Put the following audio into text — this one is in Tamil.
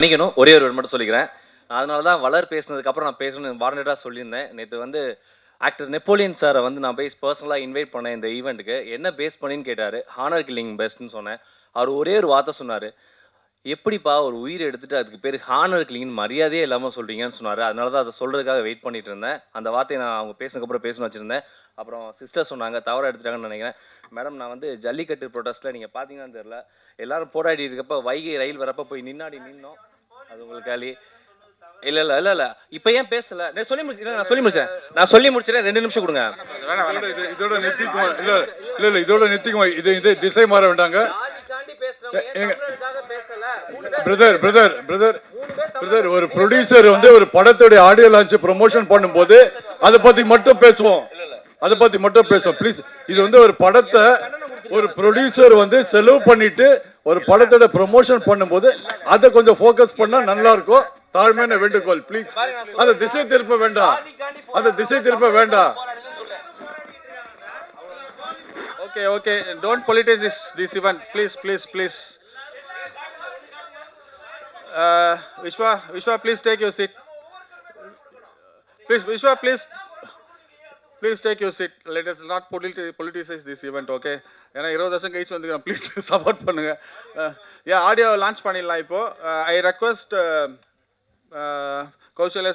மன்னிக்கணும். ஒரே ஒரு வேர்ட் மட்டும் சொல்லிக்கிறேன். அதனால தான் வளர் பேசினதுக்கப்புறம் நான் பேசணும்னு வாலண்டரா சொல்லியிருந்தேன். நேத்து வந்து ஆக்டர் நெப்போலியன் சார வந்து நான் போய் பர்சனலா இன்வைட் பண்ணேன் இந்த ஈவென்ட்க்கு. என்ன பேஸ் பண்ணின்னு கேட்டாரு. ஹானர் கில்லிங் பெஸ்ட்ன்னு சொன்னேன். அவரு ஒரே ஒரு வார்த்தை சொன்னாரு. "எப்படிப்பா ஒரு உயிர எடுத்துட்டு அதுக்கு பேரு ஹானர் கில்லிங்ன்னு மரியாதையே இல்லாம சொல்றீங்கன்னு" சொன்னாரு. அதனால தான் அத சொல்றதுக்காக வெயிட் பண்ணிட்டு இருந்தேன். அந்த வார்த்தைய நான் அவங்க பேசினதுக்கப்புறம் பேசணும்னு வச்சிருந்தேன். அப்புறம் சிஸ்டர் சொன்னாங்க, தவறா எடுத்துட்டாங்கன்னு நெனைக்கிறேன். மேடம் நான் வந்து ஜல்லிக்கட்டு ப்ரொடெஸ்ட்ல நீங்க பார்த்தீங்களான்னு தெரியல. எல்லாரும் போராடிட்டு இருக்கப்ப வைகை ரயில் வரப்ப போய் நின்னாடி நின்னோம். அது உங்களுக்கு காலி. இல்ல. இப்ப ஏன் பேசல? நான் சொல்லி முடிச்சேன். நான் சொல்லி முடிச்சிட்டேன். 2 நிமிஷம் குடுங்க. இதோட நிறுத்திக்குமா? இல்ல இதோட நிறுத்திக்குமா? இது திசை மாற வேண்டாங்க. பிரதர் ஒரு ப்ரொடியூசர் வந்து ஒரு படத்தோட ஆடியோ லான்ச் ப்ரமோஷன் பண்ணும்போது அதை பத்தி மட்டும் பேசுவோம். ப்ளீஸ். இது வந்து ஒரு படத்தை ஒரு ப்ரொடியூசர் வந்து செலவு பண்ணிட்டு ஒரு படத்தோட ப்ரமோஷன் பண்ணும்போது அதை கொஞ்சம் ஃபோக்கஸ் பண்ணா நல்லா இருக்கும். தாழ்மையான வேண்டுகோள் ப்ளீஸ். அந்த திசை திருப்ப வேண்டாம். Okay. Don't politicize this event, please. Vishwa, please take your seat. Vishwa, please take your seat. Let us not politicize this event, okay? ஏன்னா 20 வருஷம் கழிச்சு வந்துக்கிறோம். ப்ளீஸ் சப்போர்ட் பண்ணுங்க. ஆடியோ லான்ச் பண்ணிடலாம் இப்போ. ஐ ரெக்வெஸ்ட் கௌசல்யா